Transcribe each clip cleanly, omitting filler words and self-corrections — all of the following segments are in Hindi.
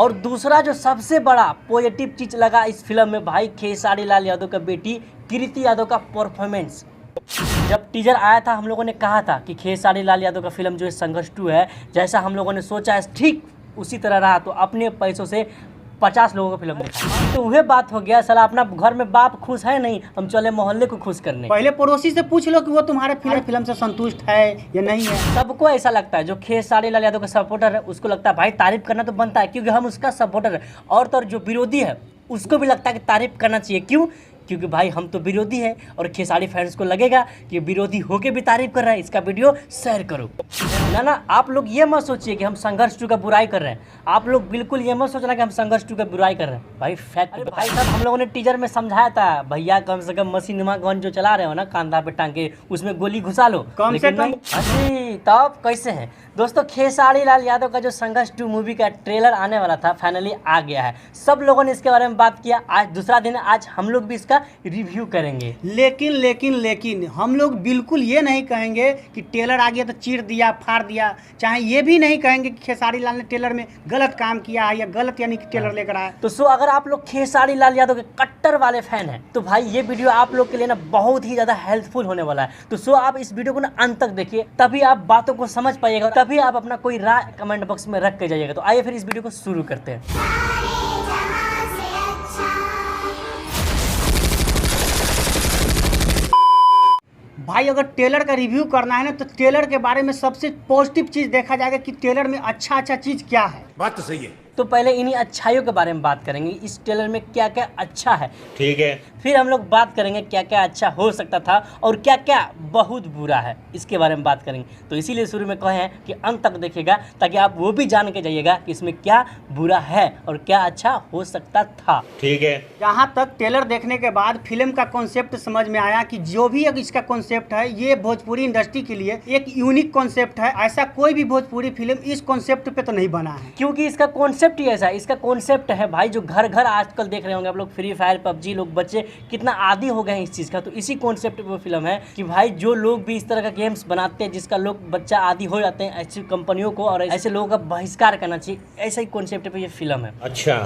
और दूसरा जो सबसे बड़ा पॉजिटिव चीज लगा इस फिल्म में भाई खेसारी लाल यादव का बेटी कृति यादव का परफॉर्मेंस। जब टीजर आया था हम लोगों ने कहा था कि खेसारी लाल यादव का फिल्म जो है संघर्ष 2 है, जैसा हम लोगों ने सोचा है ठीक उसी तरह रहा। तो अपने पैसों से 50 लोगों को फिल्म देखा तो वह बात हो गया। साला अपना घर में बाप खुश है नहीं, हम चले मोहल्ले को खुश करने। पहले पड़ोसी से पूछ लो कि वो तुम्हारे फिल्म से संतुष्ट है या नहीं है। सबको ऐसा लगता है जो खेसारी लाल यादव का सपोर्टर है उसको लगता है भाई तारीफ करना तो बनता है क्योंकि हम उसका सपोर्टर है। और तो जो विरोधी है उसको भी लगता है कि तारीफ करना चाहिए। क्यों? क्योंकि भाई हम तो विरोधी है और खेसारी फैंस को लगेगा कि विरोधी होके भी तारीफ कर रहा है, इसका वीडियो शेयर करो। ना आप लोग ये मत सोचिए कि हम संघर्ष 2 का बुराई कर रहे हैं। आप लोग बिल्कुल ये मत सोचना कि हम संघर्ष 2 का बुराई कर रहे हैं। भाई फैक्ट भाई साहब हम लोगों ने टीजर में समझाया था भैया कम से कम मशीनमा गन जो चला रहे हो ना कांधा पे टांग के उसमें गोली घुसा लो कम से कम। अरे तब कैसे है दोस्तों। खेसारी लाल यादव का जो संघर्ष 2 मूवी का ट्रेलर आने वाला था फाइनली आ गया है। सब लोगों ने इसके बारे में बात किया। आज दूसरा दिन है, आज हम लोग भी इसका रिव्यू करेंगे। लेकिन हम लोग बिल्कुल ये नहीं कहेंगे कि ट्रेलर आ गया तो चीर दिया फाड़ दिया। चाहे ये भी नहीं कहेंगे कि खेसारी लाल ने ट्रेलर में गलत काम किया है या गलत यानी कि ट्रेलर लेकर आया। तो अगर आप लोग खेसारी लाल यादव के कट्टर वाले फैन हैं तो भाई ये वीडियो आप लोग के लिए ना बहुत ही ज्यादा हेल्पफुल होने वाला है। तो आप इस वीडियो को ना अंत तक देखिए, तभी आप बातों को समझ पाइएगा, तभी आप अपना कोई राय कमेंट बॉक्स में रख के जाइएगा। तो आइए फिर इस वीडियो को शुरू करते हैं। भाई अगर ट्रेलर का रिव्यू करना है ना तो ट्रेलर के बारे में सबसे पॉजिटिव चीज़ देखा जाएगा कि ट्रेलर में अच्छा चीज़ क्या है। बात तो सही है। तो पहले इन्हीं अच्छाइयों के बारे में बात करेंगे, इस ट्रेलर में क्या क्या अच्छा है। ठीक है। फिर हम लोग बात करेंगे क्या क्या अच्छा हो सकता था और क्या क्या बहुत बुरा है, इसके बारे में बात करेंगे। तो इसीलिए शुरू में कहे हैं कि अंत तक देखिएगा ताकि आप वो भी जान के जाइएगा कि इसमें क्या बुरा है और क्या अच्छा हो सकता था। ठीक है। जहाँ तक ट्रेलर देखने के बाद फिल्म का कॉन्सेप्ट समझ में आया कि जो भी इसका कॉन्सेप्ट है ये भोजपुरी इंडस्ट्री के लिए एक यूनिक कॉन्सेप्ट है। ऐसा कोई भी भोजपुरी फिल्म इस कॉन्सेप्ट पे तो नहीं बना है, क्योंकि इसका कॉन्सेप्ट ही ऐसा है। इसका कॉन्सेप्ट है भाई जो घर घर आजकल देख रहे होंगे आप लोग, फ्री फायर पबजी, लोग बच्चे कितना आदी हो गए हैं इस चीज़ का। तो इसी कॉन्सेप्ट पे फिल्म है कि भाई जो लोग भी इस तरह का गेम्स बनाते हैं जिसका लोग बच्चा आदी हो जाते हैं, ऐसी कंपनियों को और ऐसे लोगों का बहिष्कार करना चाहिए, ऐसा ही कॉन्सेप्ट पे ये फिल्म है। अच्छा,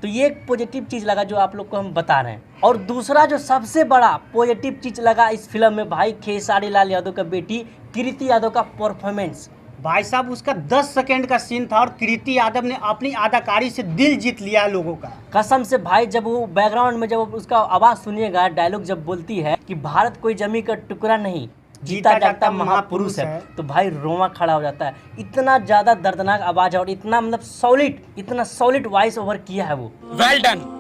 तो ये एक पॉजिटिव चीज़ लगा जो आप लोग को हम बता रहे हैं। और दूसरा जो सबसे बड़ा पॉजिटिव चीज़ लगा इस फिल्म में भाई खेसारी लाल यादव का बेटी कृति यादव का परफॉर्मेंस। भाई साहब उसका 10 सेकंड का सीन था और कृति यादव ने अपनी अदाकारी से दिल जीत लिया है लोगों का। कसम से भाई जब वो बैकग्राउंड में जब उसका आवाज़ सुनिएगा, डायलॉग जब बोलती है कि भारत कोई जमी का टुकड़ा नहीं, जीता जागता महापुरुष है, तो भाई रोमा खड़ा हो जाता है। इतना ज़्यादा दर्दनाक आवाज़ है और इतना मतलब इतना सॉलिड वॉइस ओवर किया है वो। वेल डन,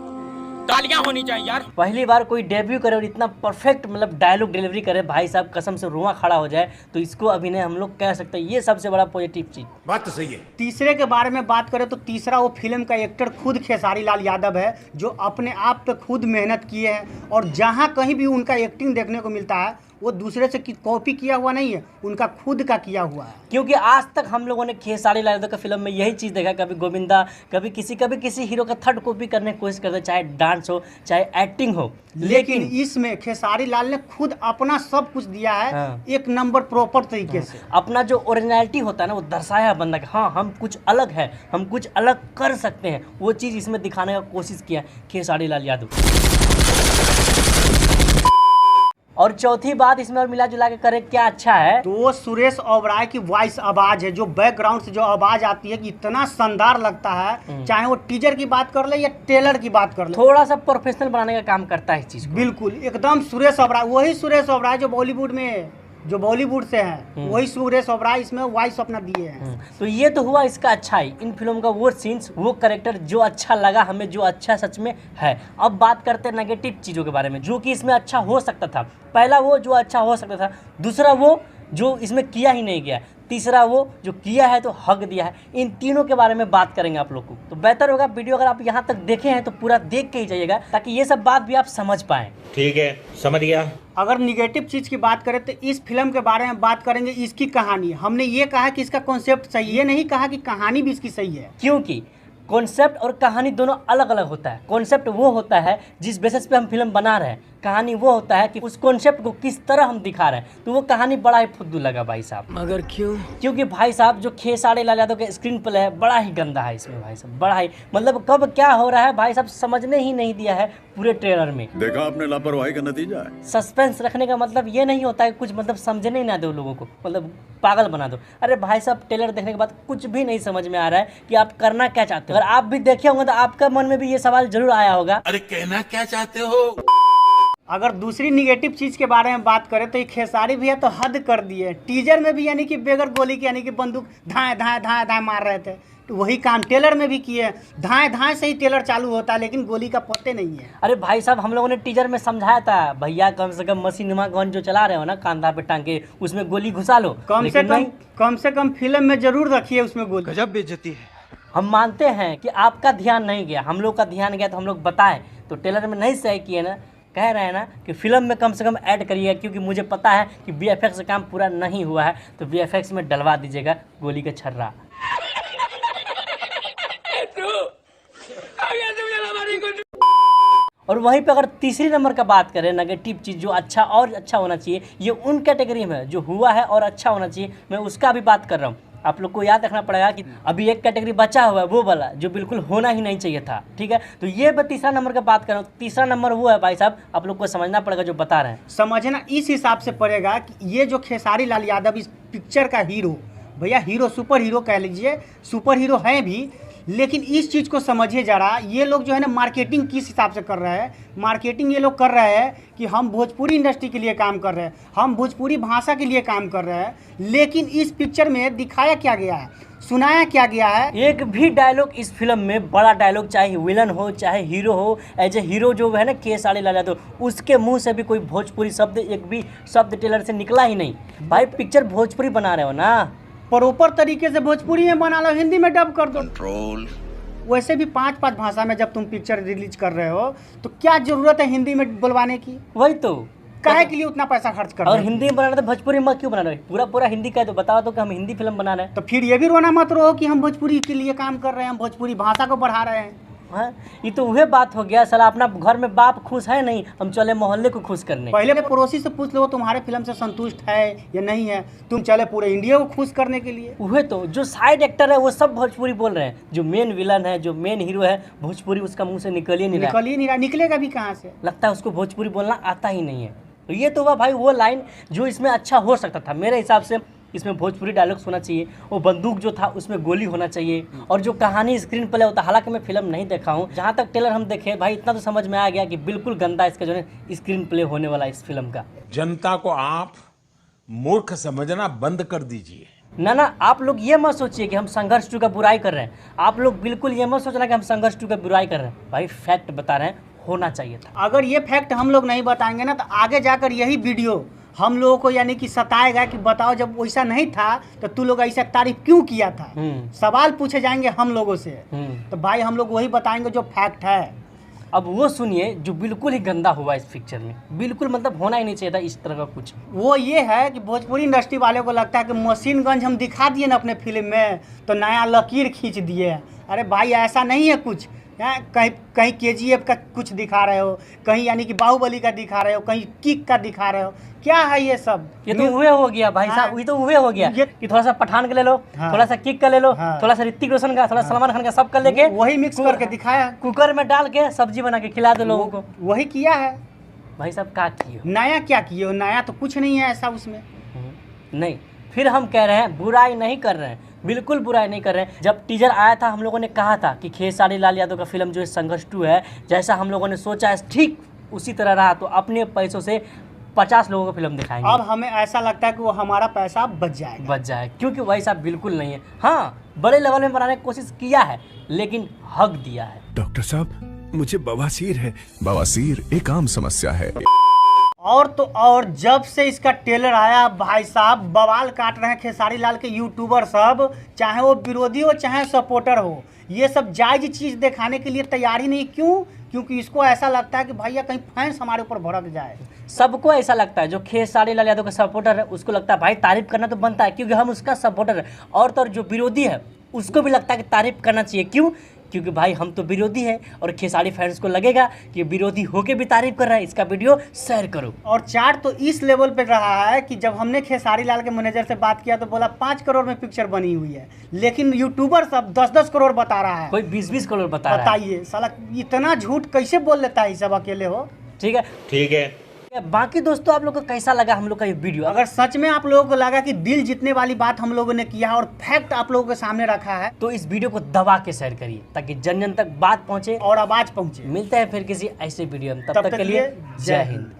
तालियां होनी चाहिए यार। पहली बार कोई डेब्यू करे और इतना परफेक्ट मतलब डायलॉग डिलीवरी करे भाई साहब, कसम से रोमा खड़ा हो जाए। तो इसको अभिनय हम लोग कह सकते हैं, ये सबसे बड़ा पॉजिटिव चीज़। बात तो सही है। तीसरे के बारे में बात करें तो तीसरा वो फिल्म का एक्टर खुद खेसारी लाल यादव है जो अपने आप पे खुद मेहनत किए हैं और जहाँ कहीं भी उनका एक्टिंग देखने को मिलता है वो दूसरे से कॉपी किया हुआ नहीं है, उनका खुद का किया हुआ है। क्योंकि आज तक हम लोगों ने खेसारी लाल यादव का फिल्म में यही चीज़ देखा, कभी गोविंदा, कभी किसी हीरो का थर्ड कॉपी करने की कोशिश करते, चाहे डांस हो चाहे एक्टिंग हो। लेकिन इसमें खेसारी लाल ने खुद अपना सब कुछ दिया है। हाँ। एक नंबर प्रॉपर तरीके से अपना जो ओरिजिनलिटी होता है ना वो दर्शाया बंदा कि हाँ हम कुछ अलग है, हम कुछ अलग कर सकते हैं, वो चीज़ इसमें दिखाने का कोशिश किया खेसारी लाल यादव। और चौथी बात इसमें और मिला जुला के करे क्या अच्छा है तो वो सुरेश ओबराय की वॉइस आवाज है, जो बैकग्राउंड से जो आवाज आती है कि इतना शानदार लगता है। चाहे वो टीजर की बात कर ले या ट्रेलर की बात कर ले, थोड़ा सा प्रोफेशनल बनाने का काम करता है इस चीज़ को। बिल्कुल एकदम सुरेश ओबराय, वही सुरेश ओबराय जो बॉलीवुड से है, वही सुरेश ओबराय इसमें वॉइस अपना दिए हैं। तो ये तो हुआ इसका अच्छा ही। इन फिल्मों का वो सीन्स, वो कैरेक्टर जो अच्छा लगा हमें, जो अच्छा सच में है। अब बात करते हैं नेगेटिव चीज़ों के बारे में जो कि इसमें अच्छा हो सकता था। पहला वो जो अच्छा हो सकता था, दूसरा वो जो इसमें किया ही नहीं गया, तीसरा वो जो किया है तो हक दिया है। इन तीनों के बारे में बात करेंगे आप लोग को। तो बेहतर होगा वीडियो अगर आप यहाँ तक देखे हैं तो पूरा देख के ही जाइएगा ताकि ये सब बात भी आप समझ पाएँ। ठीक है, समझ गया। अगर निगेटिव चीज़ की बात करें तो इस फिल्म के बारे में बात करेंगे इसकी कहानी। हमने ये कहा कि इसका कॉन्सेप्ट सही है, नहीं कहा कि कहानी भी इसकी सही है। क्योंकि कॉन्सेप्ट और कहानी दोनों अलग अलग होता है। कॉन्सेप्ट वो होता है जिस बेसिस पे हम फिल्म बना रहे हैं, कहानी वो होता है कि उस कॉन्सेप्ट को किस तरह हम दिखा रहे हैं। तो वो कहानी बड़ा ही फुद्दू लगा भाई साहब। मगर क्यों? क्योंकि भाई साहब जो खेसारी लाल यादव के स्क्रीन प्ले है बड़ा ही गंदा है इसमें भाई साहब, बड़ा ही मतलब कब क्या हो रहा है भाई साहब समझने ही नहीं दिया है पूरे ट्रेलर में। देखा आपने लापरवाही का नतीजा है। सस्पेंस रखने का मतलब ये नहीं होता है कुछ मतलब समझने ही ना दो लोगों को, मतलब पागल बना दो। अरे भाई साहब ट्रेलर देखने के बाद कुछ भी नहीं समझ में आ रहा है कि आप करना क्या चाहते हो। अगर आप भी देखे होंगे तो आपका मन में भी ये सवाल जरूर आया होगा, अरे कहना क्या चाहते हो? अगर दूसरी निगेटिव चीज़ के बारे में बात करें तो ये खेसारी भैया तो हद कर दिए। टीजर में भी यानी कि बेगर गोली की यानी कि बंदूक धाए धाए धाए धाए मार रहे थे, तो वही काम ट्रेलर में भी किए। धाए धाए से ही ट्रेलर चालू होता है लेकिन गोली का पत्ते नहीं है। अरे भाई साहब हम लोगों ने टीजर में समझाया था भैया कम से कम मशीनमा गन जो चला रहे हो ना कांधा पे टांग के उसमें गोली घुसा लो। कम से कम फिल्म में जरूर रखिए उसमें गोली। गजब बेइज्जती है। हम मानते हैं कि आपका ध्यान नहीं गया, हम लोग का ध्यान गया तो हम लोग बताएं, तो ट्रेलर में नहीं सही किए ना, कह रहे हैं ना कि फिल्म में कम से कम ऐड करिएगा, क्योंकि मुझे पता है कि वीएफएक्स काम पूरा नहीं हुआ है, तो वीएफएक्स में डलवा दीजिएगा गोली का छर्रा। और वहीं पे अगर तीसरी नंबर का बात करें नेगेटिव चीज़ जो अच्छा और अच्छा होना चाहिए, ये उन कैटेगरी में जो हुआ है और अच्छा होना चाहिए, मैं उसका भी बात कर रहा हूँ। आप लोग को याद रखना पड़ेगा कि अभी एक कैटेगरी बचा हुआ है वो वाला जो बिल्कुल होना ही नहीं चाहिए था, ठीक है। तो ये मैं तीसरा नंबर का बात कर रहा हूँ। तीसरा नंबर वो है भाई साहब, आप लोग को समझना पड़ेगा जो बता रहे हैं। समझना इस हिसाब से पड़ेगा कि ये जो खेसारी लाल यादव इस पिक्चर का हीरो, भैया हीरो सुपर हीरो कह लीजिए, सुपर हीरो हैं भी, लेकिन इस चीज़ को समझिए जरा, ये लोग जो है ना मार्केटिंग किस हिसाब से कर रहे हैं। मार्केटिंग ये लोग कर रहे हैं कि हम भोजपुरी इंडस्ट्री के लिए काम कर रहे हैं, हम भोजपुरी भाषा के लिए काम कर रहे हैं, लेकिन इस पिक्चर में दिखाया क्या गया है, सुनाया क्या गया है? एक भी डायलॉग इस फिल्म में, बड़ा डायलॉग चाहे विलन हो चाहे हीरो हो, एज ए हीरो जो है ना खेसारी लाल यादव, उसके मुंह से भी कोई भोजपुरी शब्द, एक भी शब्द ट्रेलर से निकला ही नहीं। भाई पिक्चर भोजपुरी बना रहे हो ना, प्रॉपर तरीके से भोजपुरी में बना लो, हिंदी में डब कर दो। कंट्रोल। वैसे भी 5-5 भाषा में जब तुम पिक्चर रिलीज कर रहे हो तो क्या जरूरत है हिंदी में बुलवाने की? वही तो काहे के लिए उतना पैसा खर्च कर और रहे हो? हिंदी में बना रहे तो भोजपुरी में क्यों बना रहे? पूरा पूरा हिंदी का है तो बताओ तो कि हम हिंदी फिल्म बना रहे हैं। तो फिर ये भी रोना मत रहो कि हम भोजपुरी के लिए काम कर रहे हैं, हम भोजपुरी भाषा को बढ़ा रहे हैं। हाँ, ये तो वह बात हो गया साला, अपना घर में बाप खुश है नहीं, हम चले मोहल्ले को खुश करने। पहले पड़ोसी से पूछ लो तुम्हारे फिल्म से संतुष्ट है या नहीं है, तुम चले पूरे इंडिया को खुश करने के लिए। वह तो जो साइड एक्टर है वो सब भोजपुरी बोल रहे हैं, जो मेन विलन है, जो मेन हीरो है, भोजपुरी उसका मुंह से निकल ही नहीं रहा। निकलेगा भी कहाँ से? लगता है उसको भोजपुरी बोलना आता ही नहीं है। तो ये तो हुआ भाई वो लाइन जो इसमें अच्छा हो सकता था। मेरे हिसाब से इसमें भोजपुरी डायलॉग्स होना चाहिए, वो बंदूक जो था उसमें गोली होना चाहिए, और जो कहानी स्क्रीन प्ले होता, हालांकि मैं फिल्म नहीं देखा हूँ, जहाँ तक ट्रेलर हम देखे भाई इतना तो समझ में आ गया कि बिल्कुल गंदा इसका जो है स्क्रीन प्ले होने वाला इस फिल्म का। जनता को आप मूर्ख समझना बंद कर दीजिए। ना आप लोग ये मत सोचिए कि हम संघर्ष 2 का बुराई कर रहे हैं, आप लोग बिल्कुल ये मत सोचना कि हम संघर्ष 2 का बुराई कर रहे हैं। भाई फैक्ट बता रहे हैं, होना चाहिए था। अगर ये फैक्ट हम लोग नहीं बताएंगे ना तो आगे जाकर यही वीडियो हम लोगों को यानी कि सताएगा कि बताओ जब वैसा नहीं था तो तू लोग ऐसा तारीफ क्यों किया था। सवाल पूछे जाएंगे हम लोगों से, तो भाई हम लोग वही बताएंगे जो फैक्ट है। अब वो सुनिए जो बिल्कुल ही गंदा हुआ इस पिक्चर में, बिल्कुल मतलब होना ही नहीं चाहिए था इस तरह का कुछ। वो ये है कि भोजपुरी इंडस्ट्री वाले को लगता है कि मशीनगंज हम दिखा दिए ना अपने फिल्म में तो नया लकीर खींच दिए। अरे भाई ऐसा नहीं है कुछ, कहीं केजीएफ का कुछ दिखा रहे हो, कहीं यानी कि बाहुबली का दिखा रहे हो, कहीं किक का दिखा रहे हो, क्या है ये सब? ये तो हुए हो गया भाई साहब, ये तो हुए हो गया कि थोड़ा सा पठान का ले लो, थोड़ा सा किक का ले लो, थोड़ा सा ऋतिक रोशन का, थोड़ा सलमान खान का, सब कर लेके वही मिक्स करके दिखाया, कुकर में डाल के सब्जी बना के खिला दो लोगों को। वही किया है भाई साहब। क्या किए नया? क्या किए हो? नया तो कुछ नहीं है ऐसा उसमें। नहीं, फिर हम कह रहे हैं बुराई नहीं कर रहे हैं, बिल्कुल बुराई नहीं कर रहे हैं। जब टीजर आया था हम लोगों ने कहा था कि खेसारी लाल यादव का फिल्म जो है संघर्ष 2 है, जैसा हम लोगों ने सोचा है ठीक उसी तरह रहा, तो अपने पैसों से 50 लोगों को फिल्म दिखाएंगे। अब हमें ऐसा लगता है कि वो हमारा पैसा बच जाए, क्योंकि भाई साहब बिल्कुल नहीं है। हाँ, बड़े लेवल में बनाने की कोशिश किया है लेकिन हक दिया है। डॉक्टर साहब मुझे बवासीर है। बवासीर एक आम समस्या है। और तो और जब से इसका ट्रेलर आया भाई साहब बवाल काट रहे हैं खेसारी लाल के यूट्यूबर सब, चाहे वो विरोधी हो चाहे सपोर्टर हो, ये सब जायज चीज़ दिखाने के लिए तैयार ही नहीं। क्यों? क्योंकि इसको ऐसा लगता है कि भैया कहीं फैंस हमारे ऊपर भड़क जाए। सबको ऐसा लगता है, जो खेसारी लाल यादव का सपोर्टर है उसको लगता है भाई तारीफ करना तो बनता है क्योंकि हम उसका सपोर्टर है, और तो और जो विरोधी है उसको भी लगता है कि तारीफ करना चाहिए। क्यों? क्योंकि भाई हम तो विरोधी है और खेसारी फैंस को लगेगा कि विरोधी होके भी तारीफ कर रहा है। इसका वीडियो शेयर करो। और चार्ट तो इस लेवल पे रहा है कि जब हमने खेसारी लाल के मैनेजर से बात किया तो बोला 5 करोड़ में पिक्चर बनी हुई है, लेकिन यूट्यूबर सब 10-10 करोड़ बता रहा है। कोई 20-20 करोड़ बता रहा है। बताइए साला इतना झूठ कैसे बोल लेता है, सब अकेले हो। ठीक है। बाकी दोस्तों आप लोग को कैसा लगा हम लोग का ये वीडियो? अगर सच में आप लोगों को लगा कि दिल जीतने वाली बात हम लोगों ने किया है और फैक्ट आप लोगों के सामने रखा है, तो इस वीडियो को दबा के शेयर करिए ताकि जन जन तक बात पहुंचे और आवाज पहुंचे। मिलते हैं फिर किसी ऐसे वीडियो में, तब तक के लिए जय हिंद।